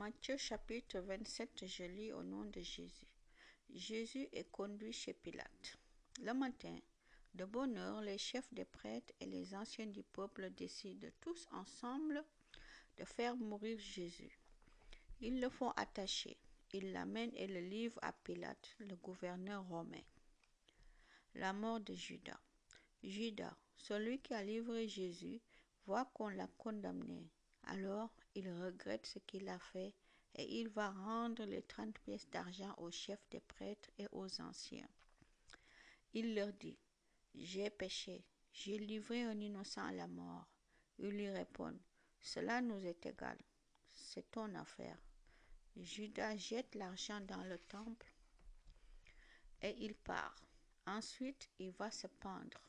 Matthieu chapitre 27, je lis au nom de Jésus. Jésus est conduit chez Pilate. Le matin, de bonne heure, les chefs des prêtres et les anciens du peuple décident tous ensemble de faire mourir Jésus. Ils le font attacher. Ils l'amènent et le livrent à Pilate, le gouverneur romain. La mort de Judas. Judas, celui qui a livré Jésus, voit qu'on l'a condamné. Alors, il regrette ce qu'il a fait et il va rendre les 30 pièces d'argent aux chefs des prêtres et aux anciens. Il leur dit, « J'ai péché, j'ai livré un innocent à la mort. » Ils lui répondent, « Cela nous est égal, c'est ton affaire. » Judas jette l'argent dans le temple et il part. Ensuite, il va se pendre.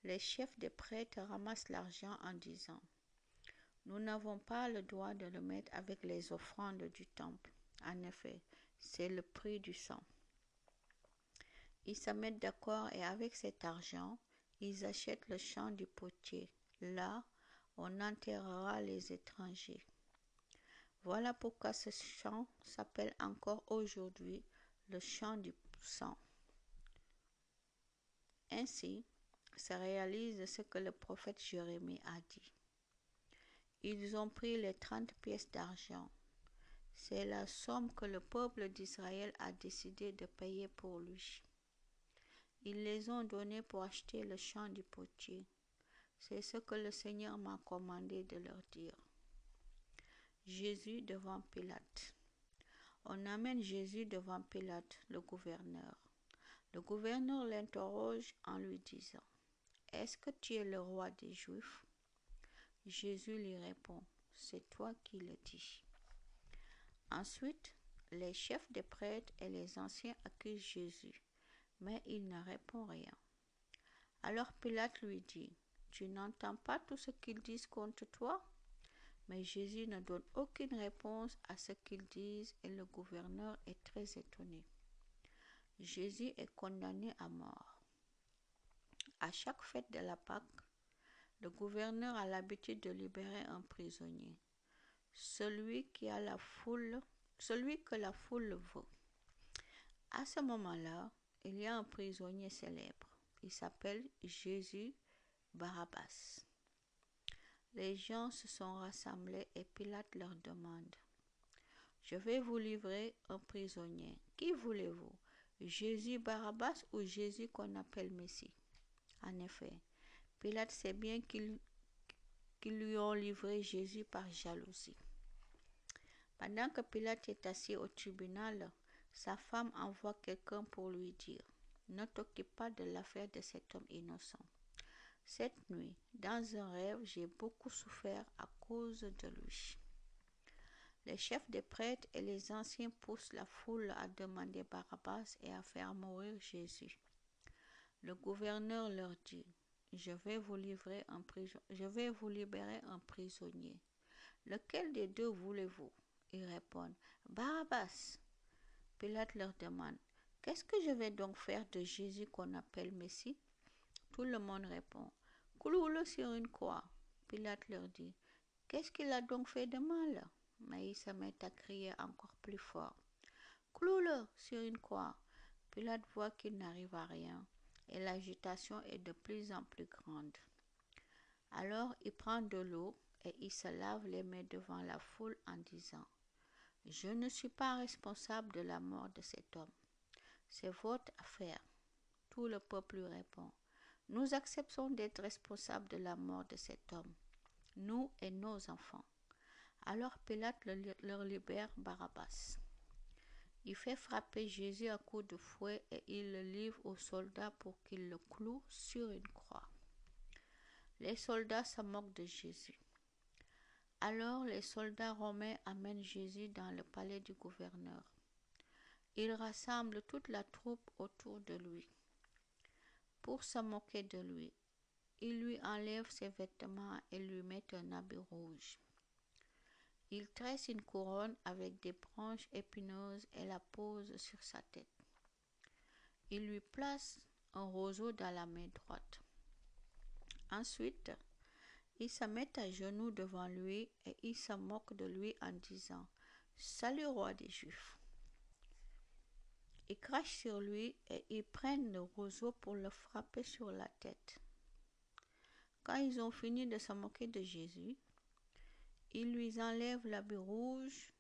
Les chefs des prêtres ramassent l'argent en disant, « Nous n'avons pas le droit de le mettre avec les offrandes du temple. En effet, c'est le prix du sang. » Ils se mettent d'accord et avec cet argent, ils achètent le champ du potier. Là, on enterrera les étrangers. Voilà pourquoi ce champ s'appelle encore aujourd'hui le champ du sang. Ainsi, se réalise ce que le prophète Jérémie a dit. Ils ont pris les 30 pièces d'argent. C'est la somme que le peuple d'Israël a décidé de payer pour lui. Ils les ont donnés pour acheter le champ du potier. C'est ce que le Seigneur m'a commandé de leur dire. Jésus devant Pilate. On amène Jésus devant Pilate, le gouverneur. Le gouverneur l'interroge en lui disant, « Est-ce que tu es le roi des Juifs ?» Jésus lui répond, « C'est toi qui le dis. » Ensuite, les chefs des prêtres et les anciens accusent Jésus, mais il ne répond rien. Alors Pilate lui dit, « Tu n'entends pas tout ce qu'ils disent contre toi ?» Mais Jésus ne donne aucune réponse à ce qu'ils disent et le gouverneur est très étonné. Jésus est condamné à mort. À chaque fête de la Pâque, le gouverneur a l'habitude de libérer un prisonnier, celui que la foule veut. À ce moment-là, il y a un prisonnier célèbre. Il s'appelle Jésus Barabbas. Les gens se sont rassemblés et Pilate leur demande, « Je vais vous livrer un prisonnier. Qui voulez-vous, Jésus Barabbas ou Jésus qu'on appelle Messie ?» En effet, Pilate sait bien qu'ils lui ont livré Jésus par jalousie. Pendant que Pilate est assis au tribunal, sa femme envoie quelqu'un pour lui dire, « Ne t'occupe pas de l'affaire de cet homme innocent. Cette nuit, dans un rêve, j'ai beaucoup souffert à cause de lui. » Les chefs des prêtres et les anciens poussent la foule à demander Barabbas et à faire mourir Jésus. Le gouverneur leur dit, « Je vais vous libérer un prisonnier. Lequel des deux voulez-vous » Ils répondent, « Barabbas. » Pilate leur demande, « Qu'est-ce que je vais donc faire de Jésus qu'on appelle Messie ?» Tout le monde répond, « Cloue-le sur une croix. » Pilate leur dit, « Qu'est-ce qu'il a donc fait de mal ?» Mais ils se mettent à crier encore plus fort, « Cloue-le sur une croix. » Pilate voit qu'il n'arrive à rien et l'agitation est de plus en plus grande. Alors il prend de l'eau et il se lave les mains devant la foule en disant, « Je ne suis pas responsable de la mort de cet homme. C'est votre affaire. » Tout le peuple lui répond, « Nous acceptons d'être responsables de la mort de cet homme, nous et nos enfants. » Alors Pilate leur libère Barabbas. Il fait frapper Jésus à coups de fouet et il le livre aux soldats pour qu'ils le clouent sur une croix. Les soldats se moquent de Jésus. Alors les soldats romains amènent Jésus dans le palais du gouverneur. Ils rassemblent toute la troupe autour de lui. Pour se moquer de lui, ils lui enlèvent ses vêtements et lui mettent un habit rouge. Ils tressent une couronne avec des branches épineuses et la posent sur sa tête. Ils lui placent un roseau dans la main droite. Ensuite, ils se mettent à genoux devant lui et ils se moquent de lui en disant, « Salut, roi des Juifs. Ils crachent sur lui et ils prennent le roseau pour le frapper sur la tête. Quand ils ont fini de se moquer de Jésus, ils lui enlèvent l'habit rouge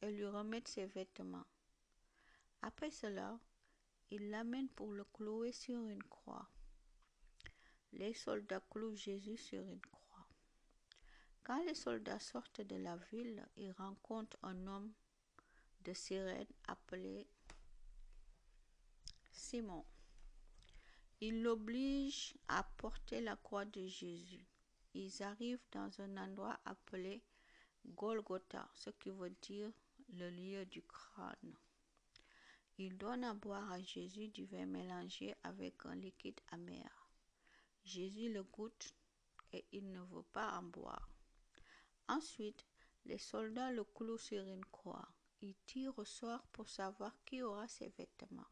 et lui remettent ses vêtements. Après cela, ils l'amènent pour le clouer sur une croix. Les soldats clouent Jésus sur une croix. Quand les soldats sortent de la ville, ils rencontrent un homme de Cyrène appelé Simon. Ils l'obligent à porter la croix de Jésus. Ils arrivent dans un endroit appelé Golgotha, ce qui veut dire le lieu du crâne. Ils donnent à boire à Jésus du vin mélangé avec un liquide amer. Jésus le goûte et il ne veut pas en boire. Ensuite, les soldats le clouent sur une croix. Ils tirent au sort pour savoir qui aura ses vêtements.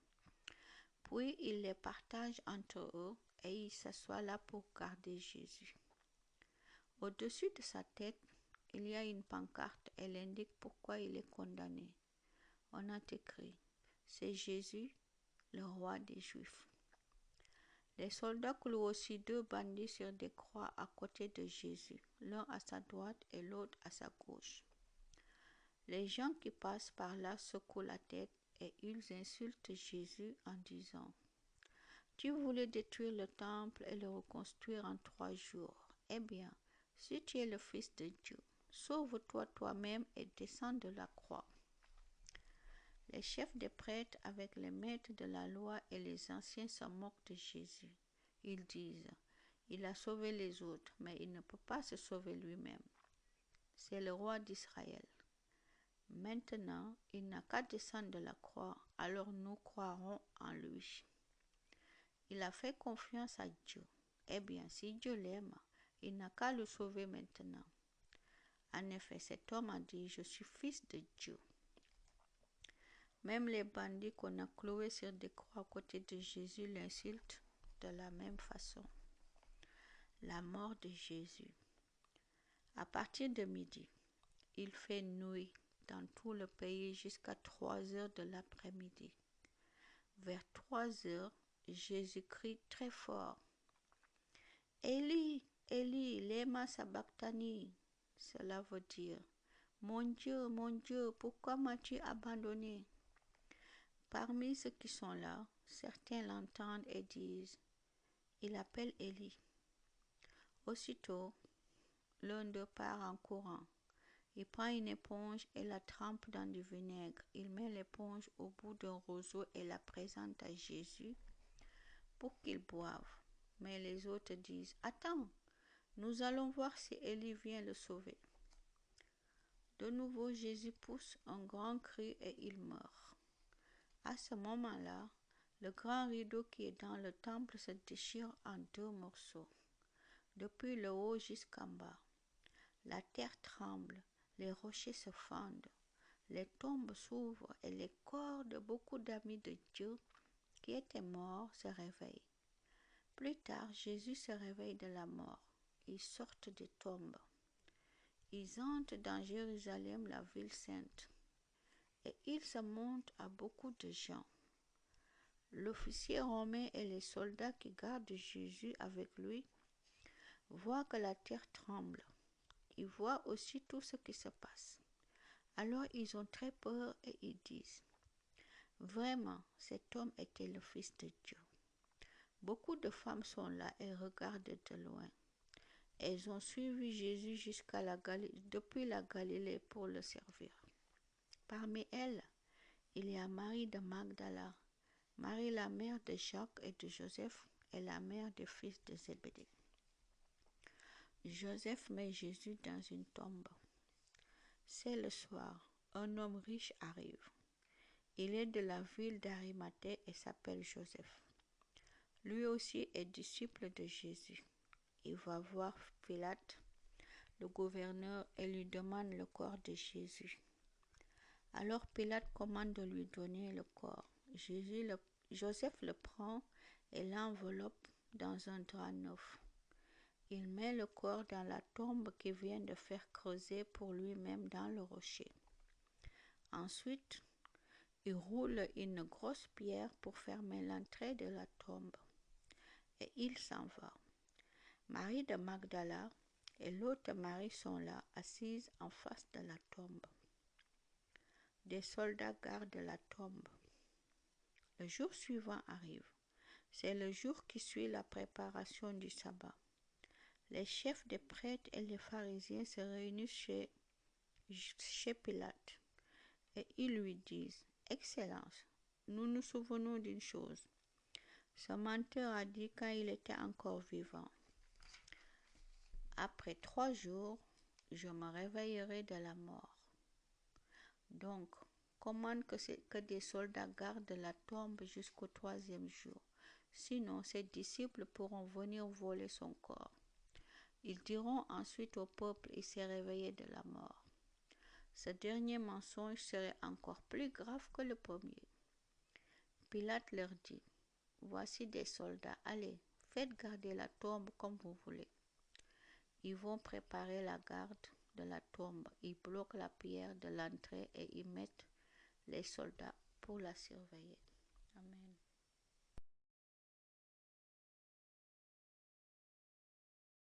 Puis ils les partagent entre eux et ils s'assoient là pour garder Jésus. Au-dessus de sa tête, il y a une pancarte. Elle indique pourquoi il est condamné. On a écrit « C'est Jésus, le roi des Juifs ». Les soldats clouent aussi 2 bandits sur des croix à côté de Jésus, l'un à sa droite et l'autre à sa gauche. Les gens qui passent par là secouent la tête et ils insultent Jésus en disant « Tu voulais détruire le temple et le reconstruire en 3 jours. Eh bien, si tu es le Fils de Dieu, sauve-toi toi-même et descends de la croix. » Les chefs des prêtres avec les maîtres de la loi et les anciens se moquent de Jésus. Ils disent « Il a sauvé les autres, mais il ne peut pas se sauver lui-même. C'est le roi d'Israël. Maintenant, il n'a qu'à descendre de la croix, alors nous croirons en lui. Il a fait confiance à Dieu. Eh bien, si Dieu l'aime, il n'a qu'à le sauver maintenant. » En effet, cet homme a dit « Je suis fils de Dieu. » Même les bandits qu'on a cloués sur des croix à côté de Jésus l'insultent de la même façon. La mort de Jésus. À partir de midi, il fait nuit dans tout le pays jusqu'à 3 heures de l'après-midi. Vers 3 heures, Jésus crie très fort « Élie, Élie, lema sabachthani » Cela veut dire « Mon Dieu, pourquoi m'as-tu abandonné ?» Parmi ceux qui sont là, certains l'entendent et disent « Il appelle Élie. » Aussitôt, l'un d'eux part en courant. Il prend une éponge et la trempe dans du vinaigre. Il met l'éponge au bout d'un roseau et la présente à Jésus pour qu'il boive. Mais les autres disent « Attends, nous allons voir si Élie vient le sauver. » De nouveau, Jésus pousse un grand cri et il meurt. À ce moment-là, le grand rideau qui est dans le temple se déchire en 2 morceaux, depuis le haut jusqu'en bas. La terre tremble, les rochers se fendent, les tombes s'ouvrent et les corps de beaucoup d'amis de Dieu qui étaient morts se réveillent. Plus tard, Jésus se réveille de la mort. Ils sortent des tombes. Ils entrent dans Jérusalem, la ville sainte, et ils se montrent à beaucoup de gens. L'officier romain et les soldats qui gardent Jésus avec lui voient que la terre tremble. Ils voient aussi tout ce qui se passe. Alors ils ont très peur et ils disent « Vraiment, cet homme était le Fils de Dieu. » Beaucoup de femmes sont là et regardent de loin. Elles ont suivi Jésus depuis la Galilée pour le servir. Parmi elles, il y a Marie de Magdala, Marie la mère de Jacques et de Joseph et la mère des fils de Zébédée. Joseph met Jésus dans une tombe. C'est le soir. Un homme riche arrive. Il est de la ville d'Arimathée et s'appelle Joseph. Lui aussi est disciple de Jésus. Il va voir Pilate, le gouverneur, et lui demande le corps de Jésus. Alors Pilate commande de lui donner le corps. Joseph le prend et l'enveloppe dans un drap neuf. Il met le corps dans la tombe qu'il vient de faire creuser pour lui-même dans le rocher. Ensuite, il roule une grosse pierre pour fermer l'entrée de la tombe et il s'en va. Marie de Magdala et l'autre Marie sont là, assises en face de la tombe. Des soldats gardent la tombe. Le jour suivant arrive. C'est le jour qui suit la préparation du sabbat. Les chefs des prêtres et les pharisiens se réunissent chez Pilate et ils lui disent: Excellence, nous nous souvenons d'une chose. Ce menteur a dit quand il était encore vivant: Après 3 jours, je me réveillerai de la mort. Donc, commande que des soldats gardent la tombe jusqu'au 3e jour. Sinon, ses disciples pourront venir voler son corps. Ils diront ensuite au peuple: Il s'est réveillé de la mort. Ce dernier mensonge serait encore plus grave que le premier. Pilate leur dit: Voici des soldats, allez, faites garder la tombe comme vous voulez. Ils vont préparer la garde de la tombe. Ils bloquent la pierre de l'entrée et y mettent les soldats pour la surveiller. Amen.